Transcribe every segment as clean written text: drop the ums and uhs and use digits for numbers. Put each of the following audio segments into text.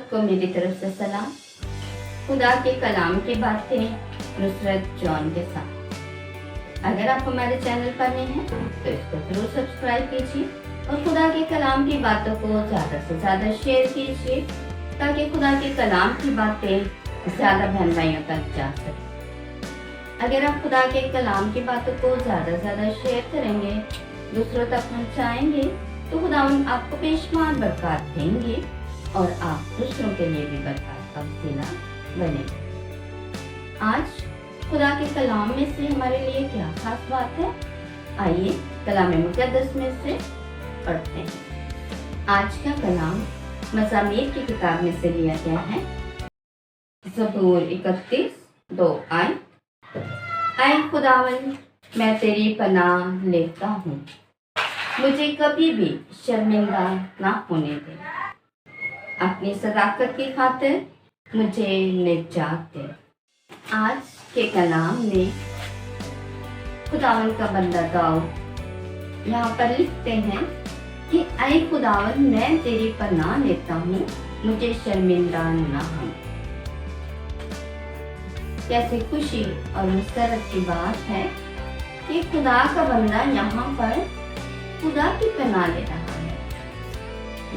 सबको मेरी तरफ से सलाम। खुदा के कलाम की बातें नुसरत जॉन के साथ। अगर आप हमारे चैनल पर नए हैं तो इसको जरूर सब्सक्राइब कीजिए और खुदा के कलाम की बातों को ज़्यादा से ज़्यादा शेयर कीजिए ताकि खुदा के कलाम की बातें ज़्यादा बहन भाइयों तक जा सके। अगर आप खुदा के कलाम की बातों को ज़्यादा से ज़्यादा शेयर करेंगे, दूसरों तक पहुँचाएंगे तो खुदावन आपको बेशुमार बरकत देंगे और आप दूसरों के लिए भी बरकत का वसीला बनेंगे। आज खुदा के कलाम में से हमारे लिए क्या खास बात है, आइए कलाम मुक़द्दस में से पढ़ते हैं। आज का कलाम मज़ामीर की किताब में से लिया गया है। ज़बूर 31:2 आयत। ऐ खुदावन, मैं तेरी पनाह लेता हूँ, मुझे कभी भी शर्मिंदा ना होने दे। अपनी सदाकत की खातिर मुझे निजात दे। आज के कलाम में खुदावन का बंदा दाऊद यहाँ पर लिखते हैं कि ऐ खुदावन, मैं तेरी पनाह लेता हूँ, मुझे शर्मिंदा ना हो। कैसे खुशी और मुसरत की बात है कि खुदा का बंदा यहाँ पर खुदा की पनाह ले रहा है।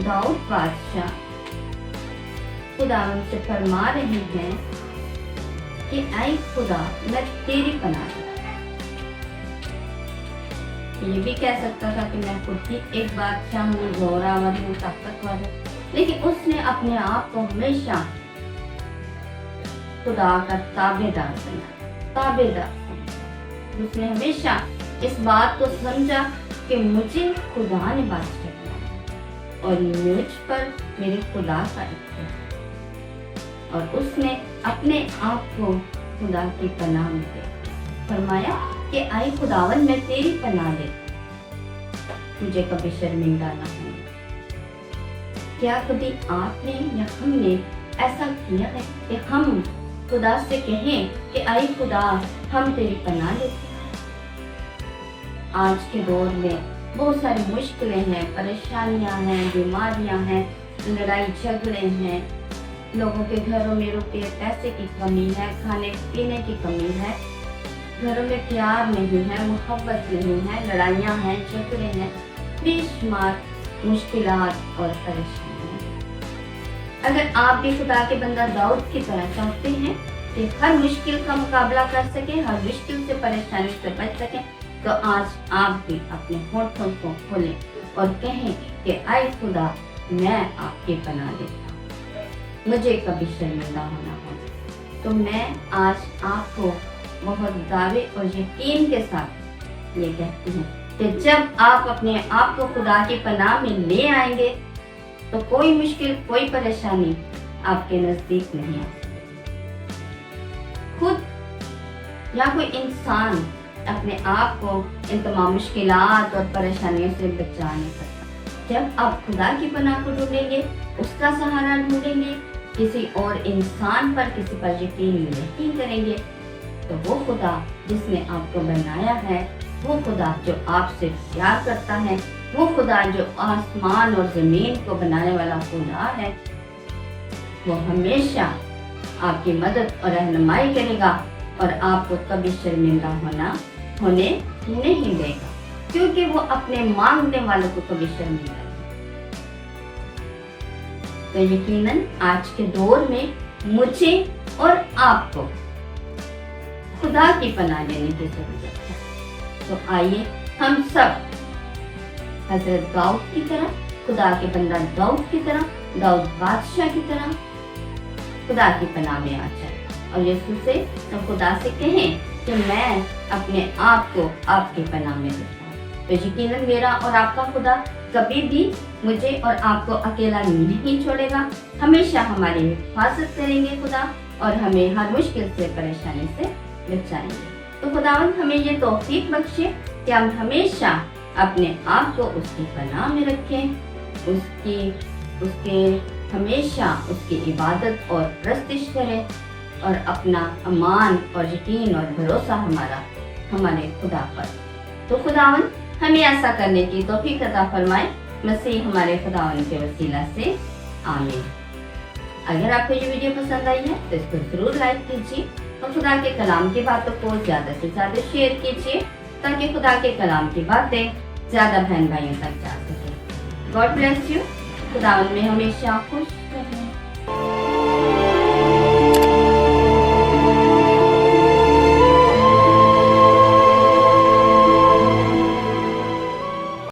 दाऊद बादशाह खुदा उनसे फरमा रहे हैं कि ऐ खुदा, मैं तेरी पनाह लेता हूं। ये भी कह सकता था कि मैं खुद ही एक बादशाह हूँ, जोरावर हूँ, ताकतवर हूँ, लेकिन उसने अपने आप को हमेशा खुदा का ताबेदार बना, ताबेदार। उसने हमेशा इस बात को समझा कि मुझे खुदा ने बादशाह बनाया और मुझ पर मेरे खुदा का इख्तियार, और उसने अपने आप को खुदा की पनाह में दिया। फरमाया कि ऐ खुदावन, मैं तेरी पनाह लेता, मुझे कभी शर्मिंदा ना हो। क्या कभी आपने या हमने ऐसा किया है कि हम खुदा से कहें कि ऐ खुदा, हम तेरी पनाह लेते हैं? आज के दौर में बहुत सारी मुश्किलें हैं, परेशानियां हैं, बीमारियां हैं, लड़ाई झगड़े हैं, लोगों के घरों में रुपये पैसे की कमी है, खाने पीने की कमी है, घरों में प्यार नहीं है, मोहब्बत नहीं है, लड़ाइयाँ हैं, झगड़े हैं, बेशुमार मुश्किलात और परेशानियाँ। अगर आप भी खुदा के बंदा दाऊद की तरह चाहते हैं कि हर मुश्किल का मुकाबला कर सके, हर मुश्किल से परेशानी से बच सके, तो आज आप भी अपने होठों को खोलें और कहें कि ऐ खुदा, मैं आपकी पनाह लेता हूँ, मुझे कभी शर्मिंदा होना हो। तो मैं आज आपको बहुत दावे और यकीन के साथ ये कहती हूँ कि जब आप अपने आप को खुदा की पनाह में ले आएंगे तो कोई मुश्किल, कोई परेशानी आपके नजदीक नहीं आ सकती। खुद या कोई इंसान अपने आप को इन तमाम मुश्किलात और परेशानियों से बचा नहीं सकता। जब आप खुदा की पनाह को ढूंढेंगे, उसका सहारा ढूंढेंगे, किसी और इंसान पर, किसी पर यकीन नहीं करेंगे, तो वो खुदा जिसने आपको बनाया है, वो खुदा जो आपसे प्यार करता है, वो खुदा जो आसमान और ज़मीन को बनाने वाला खुदा है, वो हमेशा आपकी मदद और रहनुमाई करेगा और आपको कभी शर्मिंदा होने नहीं देगा, क्योंकि वो अपने मांगने वालों को कभी शर्मिंदा नहीं। तो यकीनन आज के दौर में मुझे और आपको खुदा की पनाह लेने की जरूरत है। तो आइए हम सब हजरत दाऊद की तरह, खुदा के बंदा दाऊद की तरह, दाऊद बादशाह की तरह खुदा की पनाह में आ जाए और यीशु से तो खुदा से कहें कि मैं अपने आप को आपकी पनाह में लेता हूँ। तो यकीनन मेरा और आपका खुदा कभी भी मुझे और आपको अकेला नहीं छोड़ेगा, हमेशा हमारी हिफाजत करेंगे खुदा, और हमें हर मुश्किल से, परेशानी से बचाएंगे। तो खुदावंद हमें ये तौफीक बख्शे कि हम हमेशा अपने आप को उसकी पनाह में रखें, उसके हमेशा उसकी इबादत और प्रस्तिश करें और अपना अमान और यकीन और भरोसा हमारे खुदा पर। तो खुदावंद हमें ऐसा करने की तौफीक अता फरमाए, मसीह हमारे खुदावंद के वसीला से, आमीन। अगर आपको ये वीडियो पसंद आई है तो इसको ज़रूर लाइक कीजिए और खुदा के कलाम की बातों को ज़्यादा से ज़्यादा शेयर कीजिए ताकि खुदा के कलाम की बातें ज़्यादा बहन भाइयों तक जा सके। God bless you. खुदा उनमें हमेशा खुश रहें।